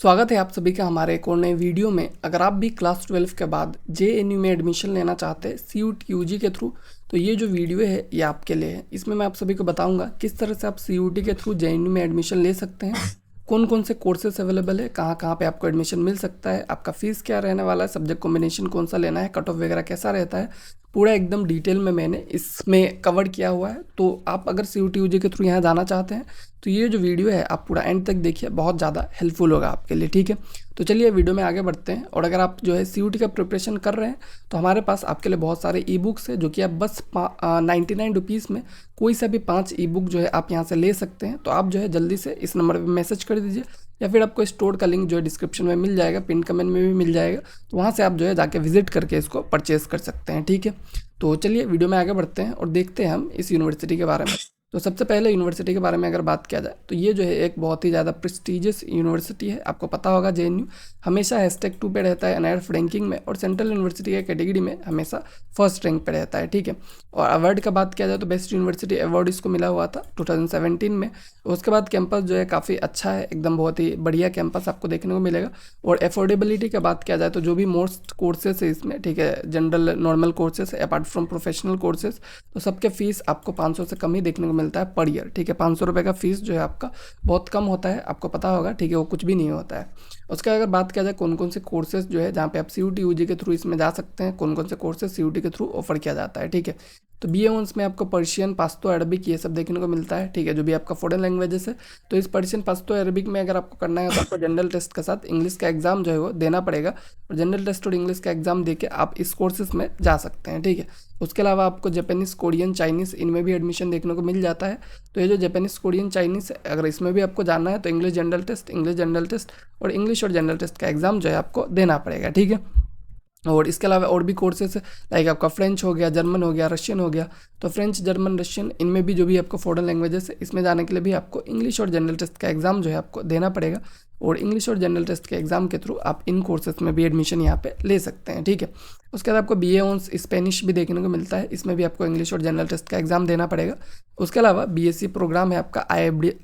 स्वागत है आप सभी का हमारे एक और नए वीडियो में। अगर आप भी क्लास 12 के बाद जेएनयू में एडमिशन लेना चाहते हैं सीयूटी यूजी के थ्रू, तो ये जो वीडियो है ये आपके लिए है। इसमें मैं आप सभी को बताऊंगा किस तरह से आप सीयूटी के थ्रू जेएनयू में एडमिशन ले सकते हैं, कौन कौन से कोर्सेस अवेलेबल है, कहाँ कहाँ पे आपको एडमिशन मिल सकता है, आपका फीस क्या रहने वाला है, सब्जेक्ट कॉम्बिनेशन कौन सा लेना है, कट ऑफ वगैरह कैसा रहता है, पूरा एकदम डिटेल में मैंने इसमें कवर किया हुआ है। तो आप अगर सीयूटी यूजी के थ्रू यहाँ जाना चाहते हैं तो ये जो वीडियो है आप पूरा एंड तक देखिए, बहुत ज़्यादा हेल्पफुल होगा आपके लिए। ठीक है, तो चलिए वीडियो में आगे बढ़ते हैं। और अगर आप जो है सीयूटी का प्रिपरेशन कर रहे हैं तो हमारे पास आपके लिए बहुत सारे ई बुक्स है, जो कि आप बस 99 रुपीज़ में कोई सा भी 5 ई बुक जो है आप यहाँ से ले सकते हैं। तो आप जो है जल्दी से इस नंबर पर मैसेज कर दीजिए, या फिर आपको स्टोर का लिंक जो है डिस्क्रिप्शन में मिल जाएगा, पिन कमेंट में भी मिल जाएगा। तो वहाँ से आप जो है जाके विजिट करके इसको परचेज़ कर सकते हैं। ठीक है, तो चलिए वीडियो में आगे बढ़ते हैं और देखते हैं हम इस यूनिवर्सिटी के बारे में। तो सबसे पहले यूनिवर्सिटी के बारे में अगर बात किया जाए तो ये जो है एक बहुत ही ज़्यादा प्रेस्टिजियस यूनिवर्सिटी है। आपको पता होगा जेएनयू हमेशा #2 पे रहता है एनआईआरएफ रैंकिंग में, और सेंट्रल यूनिवर्सिटी के कैटेगरी में हमेशा फर्स्ट रैंक पे रहता है। ठीक है, और अवार्ड का बात किया जाए तो बेस्ट यूनिवर्सिटी अवार्ड इसको मिला हुआ था 2017 में। उसके बाद कैंपस जो है काफ़ी अच्छा है, एकदम बहुत ही बढ़िया कैंपस आपको देखने को मिलेगा। और अफोर्डेबिलिटी का बात किया जाए तो जो भी मोस्ट कोर्सेस है इसमें, ठीक है, general normal courses apart from professional courses, तो सबके फीस आपको 500 से कम ही देखने को मिलता है पर ईयर। ठीक है, 500 रुपये का फीस जो है आपका बहुत कम होता है, आपको पता होगा। ठीक है, वो कुछ भी नहीं होता है। उसका अगर बात किया जाए कौन कौन से कोर्सेज जो है जहाँ पे आप सीयूटी यूजी के थ्रू इसमें जा सकते हैं, कौन कौन से कोर्सेज सीयूटी के थ्रू ऑफर किया जाता है। ठीक है, तो बीए ऑनर्स में आपको पर्शियन, पाश्तो, अरबिक ये सब देखने को मिलता है। ठीक है, जो भी आपका फॉरेन लैंग्वेजेस है, तो इस पर्शियन, पाश्तो, अरबिक में अगर आपको करना है तो आपको जनरल टेस्ट के साथ इंग्लिश का एग्जाम जो है वो देना पड़ेगा, और जनरल टेस्ट और इंग्लिश का एग्जाम देके आप इस कोर्सेज में जा सकते हैं। ठीक है, उसके अलावा आपको जापानीज़, कोरियन, चाइनीज़ इनमें भी एडमिशन देखने को मिल जाता है। तो ये जो जापानीज़, कोरियन, चाइनीज़ अगर इसमें भी आपको जाना है तो इंग्लिश जनरल टेस्ट और इंग्लिश और जनरल टेस्ट का एग्जाम जो है आपको देना पड़ेगा। ठीक है, और इसके अलावा और भी कोर्सेस लाइक आपका फ्रेंच हो गया, जर्मन हो गया, रशियन हो गया। तो फ्रेंच, जर्मन, रशियन इनमें भी जो भी आपको फॉरेन लैंग्वेजेस है इसमें जाने के लिए भी आपको इंग्लिश और जनरल टेस्ट का एग्जाम जो है आपको देना पड़ेगा, और इंग्लिश और जनरल टेस्ट के एग्जाम के थ्रू आप इन कोर्सेज में भी एडमिशन यहाँ पे ले सकते हैं। ठीक है, उसके बाद आपको बीए ऑनर्स स्पेनिश भी देखने को मिलता है, इसमें भी आपको इंग्लिश और जनरल टेस्ट का एग्जाम देना पड़ेगा। उसके अलावा बीएससी प्रोग्राम है आपका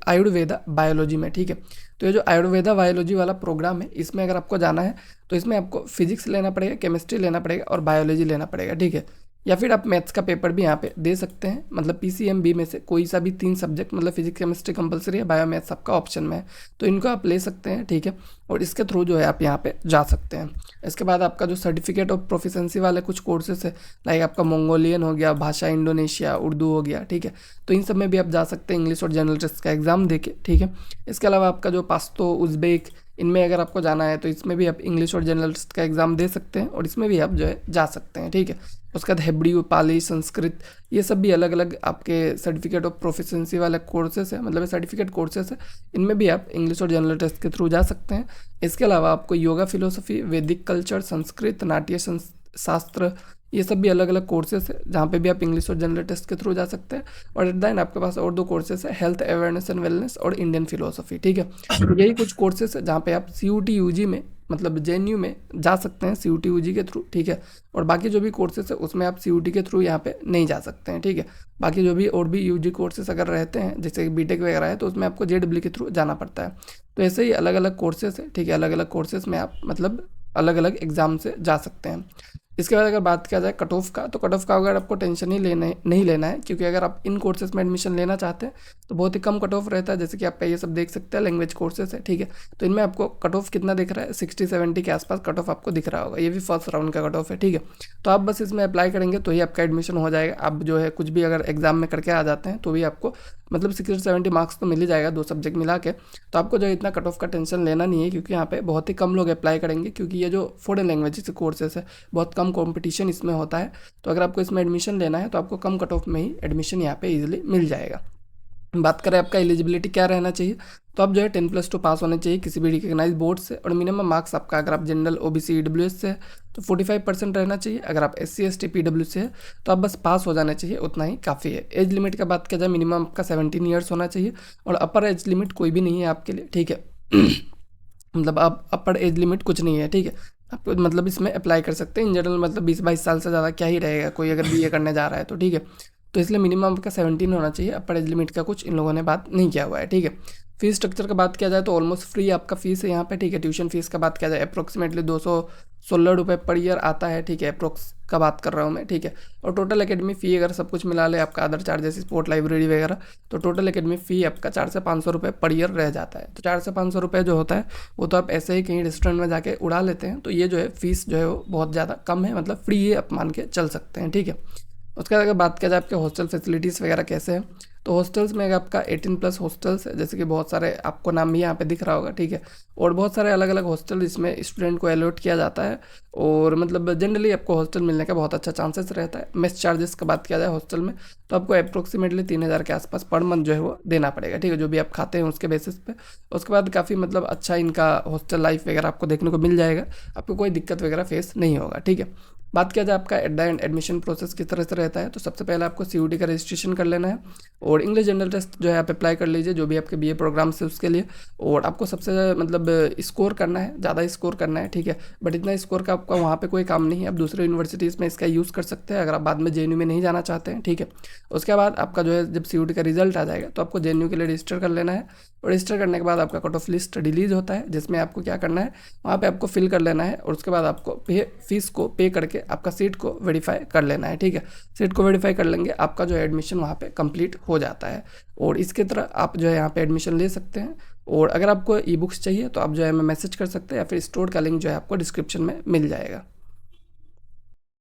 आयुर्वेदा बायोलॉजी में। ठीक है, तो ये जो आयुर्वेदा बायोलॉजी वाला प्रोग्राम है इसमें अगर आपको जाना है तो इसमें आपको फिजिक्स लेना पड़ेगा, केमिस्ट्री लेना पड़ेगा और बायोलॉजी लेना पड़ेगा। ठीक है, या फिर आप मैथ्स का पेपर भी यहाँ पे दे सकते हैं, मतलब पीसीएमबी में से कोई सा भी 3 सब्जेक्ट, मतलब फिजिक्स, केमिस्ट्री कंपलसरी है, बायो मैथ्स आपका ऑप्शन में है, तो इनको आप ले सकते हैं। ठीक है, और इसके थ्रू जो है आप यहाँ पे जा सकते हैं। इसके बाद आपका जो सर्टिफिकेट ऑफ प्रोफिशेंसी वाले कुछ कोर्सेस है, लाइक आपका मंगोलियन हो गया, भाषा इंडोनेशिया, उर्दू हो गया। ठीक है, तो इन सब में भी आप जा सकते हैं इंग्लिश और जनरल टेस्ट का एग्जाम देके। ठीक है, इसके अलावा आपका जो पास्तो, उज़्बेक इनमें अगर आपको जाना है तो इसमें भी आप इंग्लिश और जनरल टेस्ट का एग्जाम दे सकते हैं, और इसमें भी आप जो है जा सकते हैं। ठीक है, उसके बाद हेब्रियो, पाली, संस्कृत ये सब भी अलग अलग आपके सर्टिफिकेट ऑफ प्रोफिशेंसी वाले कोर्सेस है, मतलब सर्टिफिकेट कोर्सेस है, इनमें भी आप इंग्लिश और जनरल टेस्ट के थ्रू जा सकते हैं। इसके अलावा आपको योगा, फिलोसफी, वैदिक कल्चर, संस्कृत, नाट्य शास्त्र ये सब भी अलग अलग कोर्सेस है, जहाँ पे भी आप इंग्लिश और जनरल टेस्ट के थ्रू जा सकते हैं। और एट द एंड आपके पास और 2 कोर्सेस है, हेल्थ अवेयरनेस एंड वेलनेस और इंडियन फिलोसफी। ठीक है, तो यही कुछ कोर्सेस है जहाँ पे आप सीयूटी यूजी में, मतलब जेएनयू में जा सकते हैं सीयूटी यूजी के थ्रू। ठीक है, और बाकी जो भी कोर्सेस है उसमें आप सीयूटी के थ्रू यहाँ पे नहीं जा सकते हैं। ठीक है, बाकी जो भी और भी यूजी कोर्सेस अगर रहते हैं जैसे बीटेक वगैरह है तो उसमें आपको जेडब्ल्यू के थ्रू जाना पड़ता है। तो ऐसे ही अलग अलग कोर्सेस है। ठीक है, अलग अलग कोर्सेस में आप मतलब अलग अलग एग्जाम से जा सकते हैं। इसके बाद अगर बात किया जाए कट ऑफ का, तो कट ऑफ का अगर आपको टेंशन ही नहीं लेना है, क्योंकि अगर आप इन कोर्सेज में एडमिशन लेना चाहते हैं तो बहुत ही कम कट ऑफ रहता है। जैसे कि आपका ये सब देख सकते हैं लैंग्वेज कोर्सेज है। ठीक है, तो इनमें आपको कट ऑफ कितना दिख रहा है, 60-70 के आसपास कट ऑफ आपको दिख रहा होगा, ये भी फर्स्ट राउंड का कट ऑफ है। ठीक है, तो आप बस इसमें अप्लाई करेंगे तो ही आपका एडमिशन हो जाएगा। आप जो है कुछ भी अगर एग्जाम में करके आ जाते हैं तो भी आपको मतलब 60-70 मार्क्स तो मिल ही जाएगा 2 सब्जेक्ट मिला के। तो आपको जो इतना कट ऑफ का टेंशन लेना नहीं है, क्योंकि यहाँ पे बहुत ही कम लोग अप्लाई करेंगे, क्योंकि ये जो फॉरेन लैंग्वेज के कोर्सेस है बहुत कम कंपटीशन इसमें होता है। तो अगर आपको इसमें एडमिशन लेना है तो आपको कम कट ऑफ में ही एडमिशन यहाँ पे इजीली मिल जाएगा। बात करें आपका एलिजिबिलिटी क्या रहना चाहिए, तो आप जो है 10+2 पास होने चाहिए किसी भी रिकग्नाइज बोर्ड से, और मिनिमम मार्क्स आपका अगर आप जनरल, ओबीसी, ईडब्ल्यूएस से है तो 45% रहना चाहिए। अगर आप SC ST PW से है तो आप बस पास हो जाना चाहिए, उतना ही काफ़ी है। एज लिमिट का बात किया जाए मिनिमम आपका 17 ईयर्स होना चाहिए, और अपर एज लिमिट कोई भी नहीं है आपके लिए। ठीक है मतलब आप अपर एज लिमिट कुछ नहीं है। ठीक है, आप मतलब इसमें अप्लाई कर सकते हैं इन जनरल, मतलब 20-22 साल से ज़्यादा क्या ही रहेगा कोई अगर बीए करने जा रहा है तो। ठीक है, तो इसलिए मिनिमम आपका 17 होना चाहिए। अपर एज लिमिट का कुछ इन लोगों ने बात नहीं किया हुआ है, ठीक है। फीस स्ट्रक्चर का बात किया जाए तो ऑलमोस्ट फ्री आपका फीस है यहाँ पे, ठीक है। ट्यूशन फीस का बात किया जाए अप्रोक्सीमेटली 216 रुपये पर ईयर आता है, ठीक है। अप्रोक्स का बात कर रहा हूँ मैं, ठीक है। और टोटल एकेडमी फ़ी अगर सब कुछ मिला ले आपका अदर चार्जेस स्पोर्ट लाइब्रेरी वगैरह, तो टोटल एकेडमी फ़ी आपका 400 से 500 रुपये पर ईयर रह जाता है। तो 400 से 500 रुपये जो होता है वो तो आप ऐसे ही कहीं रेस्टोरेंट में जाके उड़ा लेते हैं। तो ये जो है फीस जो है वो बहुत ज़्यादा कम है, मतलब फ्री है, आप मान के चल सकते हैं, ठीक है। उसके बाद अगर बात किया जाए आपके हॉस्टल फैसिलिटीज़ वगैरह कैसे हैं, तो हॉस्टल्स में आपका 18+ हॉस्टल्स है, जैसे कि बहुत सारे आपको नाम भी यहाँ पे दिख रहा होगा, ठीक है। और बहुत सारे अलग अलग हॉस्टल इसमें स्टूडेंट को अलॉट किया जाता है, और मतलब जनरली आपको हॉस्टल मिलने का बहुत अच्छा चांसेस रहता है। मेस चार्जेस का बात किया जाए हॉस्टल में, तो आपको अप्रोक्सीमेटली 3000 के आसपास पर मंथ जो है वो देना पड़ेगा, ठीक है, जो भी आप खाते हैं उसके बेसिस पे। उसके बाद काफ़ी मतलब अच्छा इनका हॉस्टल लाइफ वगैरह आपको देखने को मिल जाएगा, आपको कोई दिक्कत वगैरह फेस नहीं होगा, ठीक है। बात किया जाए आपका at the end admission process किस तरह से रहता है, तो सबसे पहले आपको CUT का रजिस्ट्रेशन कर लेना है, और इंग्लिश जनरल टेस्ट जो है आप अप्लाई कर लीजिए जो भी आपके BA प्रोग्राम से उसके लिए। और आपको सबसे मतलब स्कोर करना है, ज़्यादा स्कोर करना है, ठीक है। बट इतना स्कोर का आपका वहाँ पे कोई काम नहीं है, आप दूसरे यूनिवर्सिटीज़ में इसका यूज़ कर सकते हैं अगर आप बाद में JNU में नहीं जाना चाहते हैं, ठीक है। उसके बाद आपका जो है जब CUT का रिजल्ट आ जाएगा तो आपको JNU के लिए रजिस्टर कर लेना है, और रजिस्टर करने के बाद आपका कट ऑफ लिस्ट रिलीज होता है, जिसमें आपको क्या करना है, वहाँ पे आपको फिल कर लेना है, और उसके बाद आपको फीस को पे करके आपका सीट को वेरीफाई कर लेना है, ठीक है। सीट को वेरीफाई कर लेंगे, आपका जो है एडमिशन वहाँ पे कंप्लीट हो जाता है, और इसके तरह आप जो है यहाँ पे एडमिशन ले सकते हैं। और अगर आपको ई बुक्स चाहिए तो आप जो है हमें मैसेज कर सकते हैं, या फिर स्टोर का लिंक जो है आपको डिस्क्रिप्शन में मिल जाएगा।